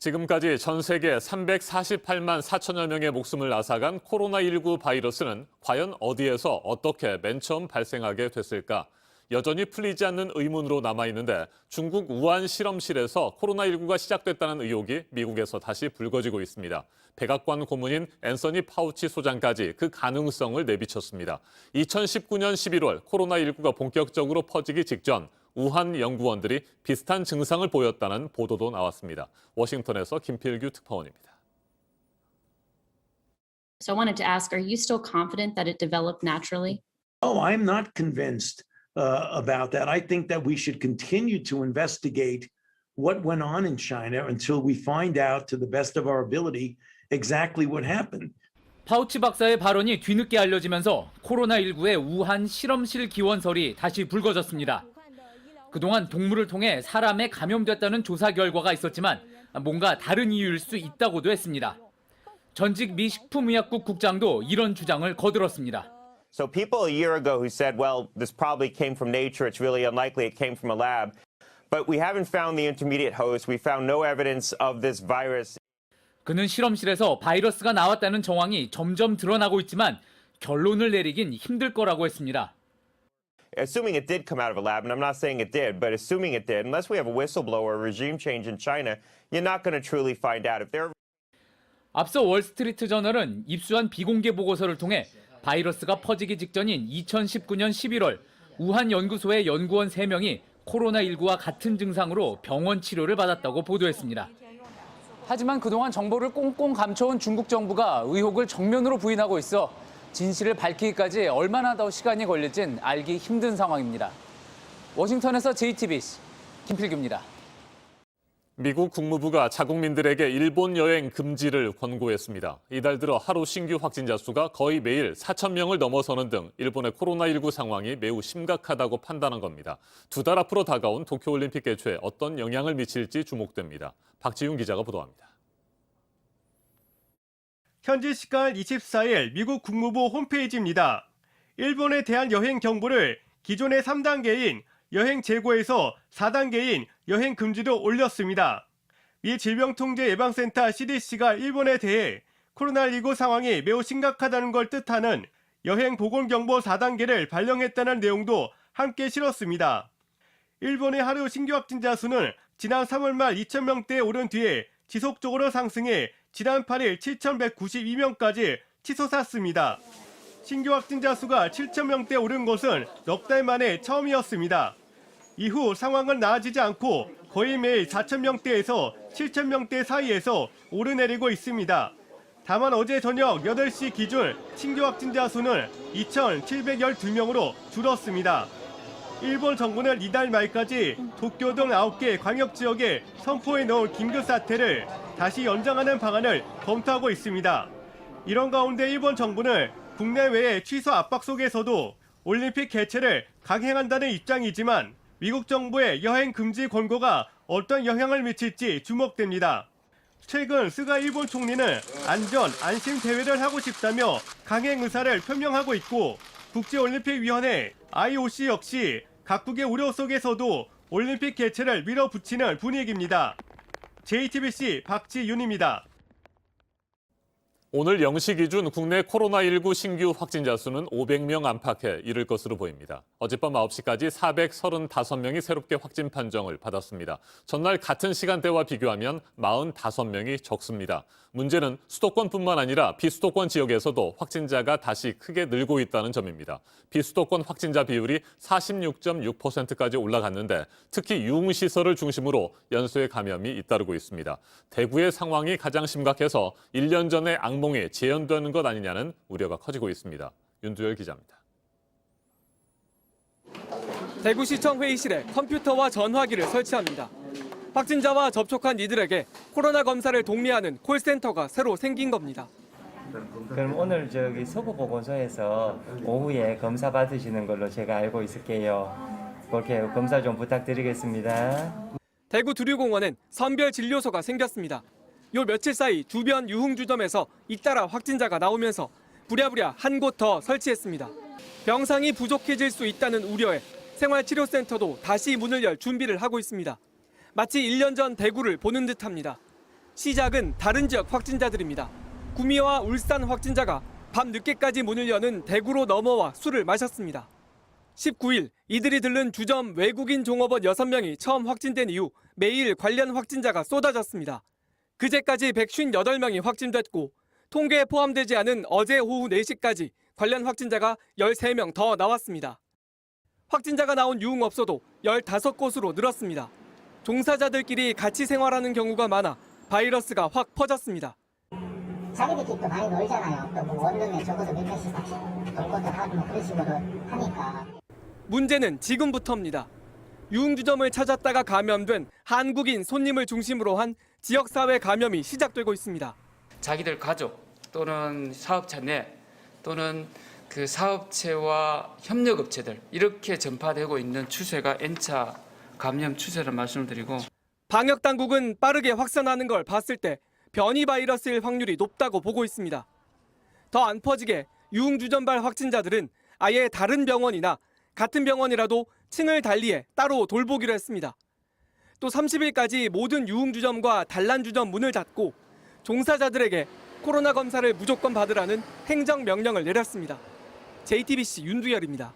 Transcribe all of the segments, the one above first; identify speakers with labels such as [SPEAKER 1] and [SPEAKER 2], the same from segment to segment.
[SPEAKER 1] 지금까지 전 세계 348만 4천여 명의 목숨을 앗아간 코로나19 바이러스는 과연 어디에서 어떻게 맨 처음 발생하게 됐을까? 여전히 풀리지 않는 의문으로 남아있는데 중국 우한 실험실에서 코로나19가 시작됐다는 의혹이 미국에서 다시 불거지고 있습니다. 백악관 고문인 앤서니 파우치 소장까지 그 가능성을 내비쳤습니다. 2019년 11월 코로나19가 본격적으로 퍼지기 직전 우한 연구원들이 비슷한 증상을 보였다는 보도도 나왔습니다. 워싱턴에서 김필규 특파원입니다.
[SPEAKER 2] So I wanted to ask, are you still confident that it developed naturally?
[SPEAKER 3] Oh, I'm not convinced about that. I think that we should continue to investigate what went on in China until we find out, to the best of our ability, exactly what happened.
[SPEAKER 4] 파우치 박사의 발언이 뒤늦게 알려지면서 코로나19의 우한 실험실 기원설이 다시 불거졌습니다. 그동안 동물을 통해 사람에 감염됐다는 조사 결과가 있었지만 뭔가 다른 이유일 수 있다고도 했습니다. 전직 미 식품의약국 국장도 이런 주장을 거들었습니다.
[SPEAKER 5] So people a year ago who said, well, this probably came from nature, it's really unlikely it came from a lab. But we haven't found the intermediate host. We found no evidence of this virus.
[SPEAKER 4] 그는 실험실에서 바이러스가 나왔다는 정황이 점점 드러나고 있지만 결론을 내리긴 힘들 거라고 했습니다.
[SPEAKER 5] Assuming it did come out of a lab, and I'm not saying it did, but assuming it did, unless we have a whistleblower or regime change in China, you're not going to truly find out. If there.
[SPEAKER 4] 앞서 월스트리트 저널은 입수한 비공개 보고서를 통해 바이러스가 퍼지기 직전인 2019년 11월 우한 연구소의 연구원 3명이 코로나19와 같은 증상으로 병원 치료를 받았다고 보도했습니다. 하지만 그동안 정보를 꽁꽁 감춰온 중국 정부가 의혹을 정면으로 부인하고 있어 진실을 밝히기까지 얼마나 더 시간이 걸릴진 알기 힘든 상황입니다. 워싱턴에서 JTBC 김필규입니다.
[SPEAKER 1] 미국 국무부가 자국민들에게 일본 여행 금지를 권고했습니다. 이달 들어 하루 신규 확진자 수가 거의 매일 4천 명을 넘어서는 등 일본의 코로나19 상황이 매우 심각하다고 판단한 겁니다. 2달 앞으로 다가온 도쿄올림픽 개최에 어떤 영향을 미칠지 주목됩니다. 박지윤 기자가 보도합니다.
[SPEAKER 6] 현지 시간 24일 미국 국무부 홈페이지입니다. 일본에 대한 여행 경보를 기존의 3단계인 여행 재고에서 4단계인 여행 금지로 올렸습니다. 미 질병통제예방센터 CDC가 일본에 대해 코로나19 상황이 매우 심각하다는 걸 뜻하는 여행 보건경보 4단계를 발령했다는 내용도 함께 실었습니다. 일본의 하루 신규 확진자 수는 지난 3월 말 2,000명대에 오른 뒤에 지속적으로 상승해 지난 8일 7,192명까지 치솟았습니다. 신규 확진자 수가 7,000명대에 오른 것은 넉 달 만에 처음이었습니다. 이후 상황은 나아지지 않고 거의 매일 4,000명대에서 7,000명대 사이에서 오르내리고 있습니다. 다만 어제 저녁 8시 기준 신규 확진자 수는 2,712명으로 줄었습니다. 일본 정부는 이달 말까지 도쿄 등 9개 광역지역에 선포해 놓은 긴급사태를 다시 연장하는 방안을 검토하고 있습니다. 이런 가운데 일본 정부는 국내외의 취소 압박 속에서도 올림픽 개최를 강행한다는 입장이지만 미국 정부의 여행 금지 권고가 어떤 영향을 미칠지 주목됩니다. 최근 스가 일본 총리는 안전, 안심 대회를 하고 싶다며 강행 의사를 표명하고 있고 국제올림픽위원회 IOC 역시 각국의 우려 속에서도 올림픽 개최를 밀어붙이는 분위기입니다. JTBC 박지윤입니다.
[SPEAKER 1] 오늘 0시 기준 국내 코로나19 신규 확진자 수는 500명 안팎에 이를 것으로 보입니다. 어젯밤 9시까지 435명이 새롭게 확진 판정을 받았습니다. 전날 같은 시간대와 비교하면 45명이 적습니다. 문제는 수도권뿐만 아니라 비수도권 지역에서도 확진자가 다시 크게 늘고 있다는 점입니다. 비수도권 확진자 비율이 46.6%까지 올라갔는데 특히 유흥시설을 중심으로 연소의 감염이 잇따르고 있습니다. 대구의 상황이 가장 심각해서 1년 전에 악몽이 재현되는 것 아니냐는 우려가 커지고 있습니다. 윤두열 기자입니다.
[SPEAKER 7] 대구시청 회의실에 컴퓨터와 전화기를 설치합니다. 확진자와 접촉한 이들에게 코로나 검사를 독려하는 콜센터가 새로 생긴 겁니다.
[SPEAKER 8] 그럼 오늘 서구 보건소에서 오후에 검사 받으시는 걸로 제가 알고 있을게요. 그렇게 검사 좀 부탁드리겠습니다.
[SPEAKER 7] 대구 두류공원엔 선별 진료소가 생겼습니다. 요 며칠 사이 주변 유흥주점에서 잇따라 확진자가 나오면서 부랴부랴 한 곳 더 설치했습니다. 병상이 부족해질 수 있다는 우려에 생활치료센터도 다시 문을 열 준비를 하고 있습니다. 마치 1년 전 대구를 보는 듯합니다. 시작은 다른 지역 확진자들입니다. 구미와 울산 확진자가 밤 늦게까지 문을 여는 대구로 넘어와 술을 마셨습니다. 19일 이들이 들른 주점 외국인 종업원 6명이 처음 확진된 이후 매일 관련 확진자가 쏟아졌습니다. 그제까지 158명이 확진됐고 통계에 포함되지 않은 어제 오후 4시까지 관련 확진자가 13명 더 나왔습니다. 확진자가 나온 유흥업소도 15곳으로 늘었습니다. 종사자들끼리 같이 생활하는 경우가 많아 바이러스가 확 퍼졌습니다.
[SPEAKER 9] 자기들끼리 또 많이 놀잖아요. 또 뭐 원룸에 적어도 몇 명씩 같이 놀 것도 하고 뭐 그런 식으로 하니까.
[SPEAKER 7] 문제는 지금부터입니다. 유흥주점을 찾았다가 감염된 한국인 손님을 중심으로 한 지역사회 감염이 시작되고 있습니다.
[SPEAKER 10] 자기들 가족 또는 사업자 내 또는 그 사업체와 협력업체들 이렇게 전파되고 있는 추세가 N차 감염 추세를 말씀드리고
[SPEAKER 7] 방역당국은 빠르게 확산하는 걸 봤을 때 변이 바이러스일 확률이 높다고 보고 있습니다. 더 안 퍼지게 유흥주점발 확진자들은 아예 다른 병원이나 같은 병원이라도 층을 달리해 따로 돌보기로 했습니다. 또 30일까지 모든 유흥주점과 단란주점 문을 닫고 종사자들에게 코로나 검사를 무조건 받으라는 행정명령을 내렸습니다. JTBC 윤두열입니다.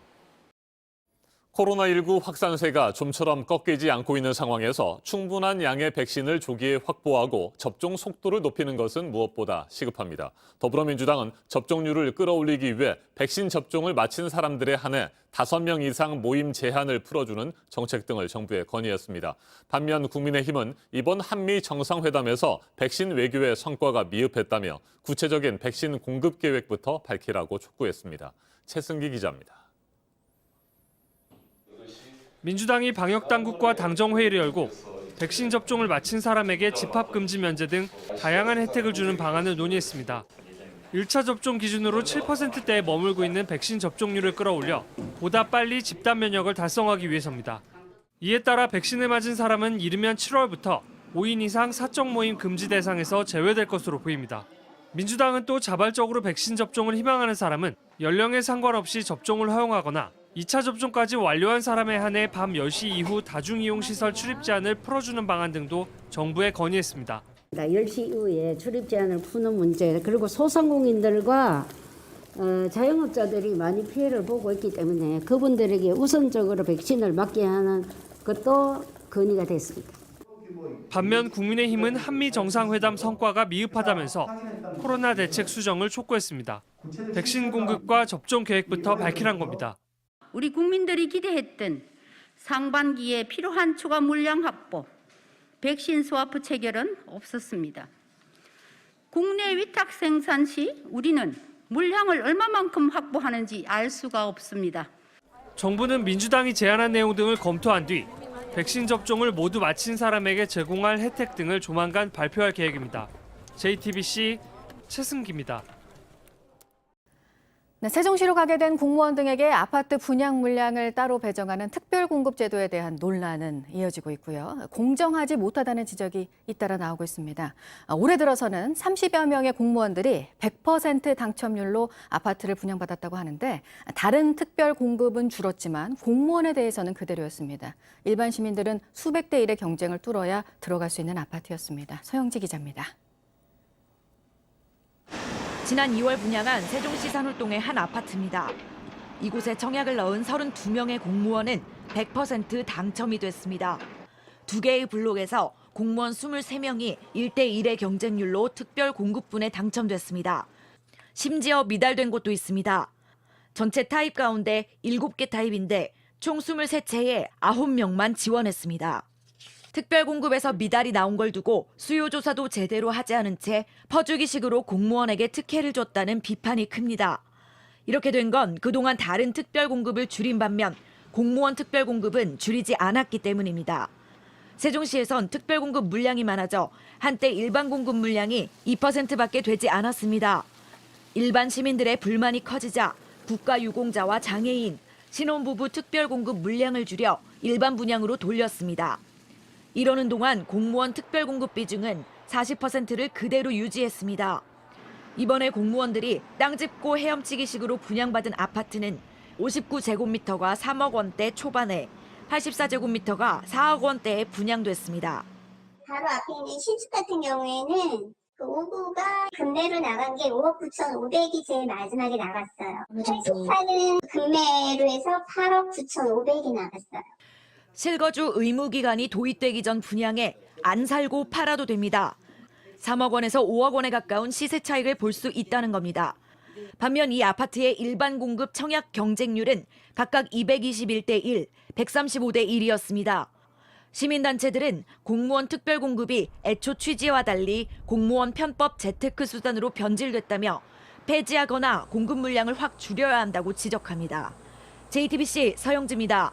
[SPEAKER 1] 코로나19 확산세가 좀처럼 꺾이지 않고 있는 상황에서 충분한 양의 백신을 조기에 확보하고 접종 속도를 높이는 것은 무엇보다 시급합니다. 더불어민주당은 접종률을 끌어올리기 위해 백신 접종을 마친 사람들에 한해 5명 이상 모임 제한을 풀어주는 정책 등을 정부에 건의했습니다. 반면 국민의힘은 이번 한미 정상회담에서 백신 외교의 성과가 미흡했다며 구체적인 백신 공급 계획부터 밝히라고 촉구했습니다. 최승기 기자입니다.
[SPEAKER 11] 민주당이 방역당국과 당정회의를 열고 백신 접종을 마친 사람에게 집합금지 면제 등 다양한 혜택을 주는 방안을 논의했습니다. 1차 접종 기준으로 7%대에 머물고 있는 백신 접종률을 끌어올려 보다 빨리 집단 면역을 달성하기 위해서입니다. 이에 따라 백신을 맞은 사람은 이르면 7월부터 5인 이상 사적 모임 금지 대상에서 제외될 것으로 보입니다. 민주당은 또 자발적으로 백신 접종을 희망하는 사람은 연령에 상관없이 접종을 허용하거나 2차 접종까지 완료한 사람에 한해 밤 10시 이후 다중이용시설 출입 제한을 풀어주는 방안 등도 정부에 건의했습니다.
[SPEAKER 12] 10시 이후에 출입 제한을 푸는 문제, 그리고 소상공인들과 자영업자들이 많이 피해를 보고 있기 때문에 그분들에게 우선적으로 백신을 맞게 하는 것도 건의가 됐습니다.
[SPEAKER 11] 반면 국민의힘은 한미 정상회담 성과가 미흡하다면서 코로나 대책 수정을 촉구했습니다. 백신 공급과 접종 계획부터 밝히란 겁니다.
[SPEAKER 13] 우리 국민들이 기대했던 상반기에 필요한 추가 물량 확보, 백신 스와프 체결은 없었습니다. 국내 위탁 생산 시 우리는 물량을 얼마만큼 확보하는지 알 수가 없습니다.
[SPEAKER 11] 정부는 민주당이 제안한 내용 등을 검토한 뒤 백신 접종을 모두 마친 사람에게 제공할 혜택 등을 조만간 발표할 계획입니다. JTBC 최승기입니다.
[SPEAKER 14] 네, 세종시로 가게 된 공무원 등에게 아파트 분양 물량을 따로 배정하는 특별공급제도에 대한 논란은 이어지고 있고요. 공정하지 못하다는 지적이 잇따라 나오고 있습니다. 올해 들어서는 30여 명의 공무원들이 100% 당첨률로 아파트를 분양받았다고 하는데 다른 특별공급은 줄었지만 공무원에 대해서는 그대로였습니다. 일반 시민들은 수백 대 1의 경쟁을 뚫어야 들어갈 수 있는 아파트였습니다. 서영지 기자입니다.
[SPEAKER 15] 지난 2월 분양한 세종시 산울동의 한 아파트입니다. 이곳에 청약을 넣은 32명의 공무원은 100% 당첨이 됐습니다. 2개의 블록에서 공무원 23명이 1대1의 경쟁률로 특별 공급분에 당첨됐습니다. 심지어 미달된 곳도 있습니다. 전체 타입 가운데 7개 타입인데 총 23채에 9명만 지원했습니다. 특별공급에서 미달이 나온 걸 두고 수요조사도 제대로 하지 않은 채 퍼주기식으로 공무원에게 특혜를 줬다는 비판이 큽니다. 이렇게 된 건 그동안 다른 특별공급을 줄인 반면 공무원 특별공급은 줄이지 않았기 때문입니다. 세종시에선 특별공급 물량이 많아져 한때 일반 공급 물량이 2%밖에 되지 않았습니다. 일반 시민들의 불만이 커지자 국가유공자와 장애인, 신혼부부 특별공급 물량을 줄여 일반 분양으로 돌렸습니다. 이러는 동안 공무원 특별공급 비중은 40%를 그대로 유지했습니다. 이번에 공무원들이 땅 짚고 헤엄치기식으로 분양받은 아파트는 59제곱미터가 3억 원대 초반에 84제곱미터가 4억 원대에 분양됐습니다.
[SPEAKER 9] 바로 앞에 있는 신축 같은 경우에는 그 5구가 급매로 나간 게 5억 9,500이 제일 마지막에 나갔어요. 84개는 급매로 해서 8억 9,500이 나갔어요.
[SPEAKER 15] 실거주 의무기간이 도입되기 전 분양에 안 살고 팔아도 됩니다. 3억 원에서 5억 원에 가까운 시세 차익을 볼 수 있다는 겁니다. 반면 이 아파트의 일반 공급 청약 경쟁률은 각각 221대 1, 135대 1이었습니다. 시민단체들은 공무원 특별 공급이 애초 취지와 달리 공무원 편법 재테크 수단으로 변질됐다며 폐지하거나 공급 물량을 확 줄여야 한다고 지적합니다. JTBC 서영지입니다.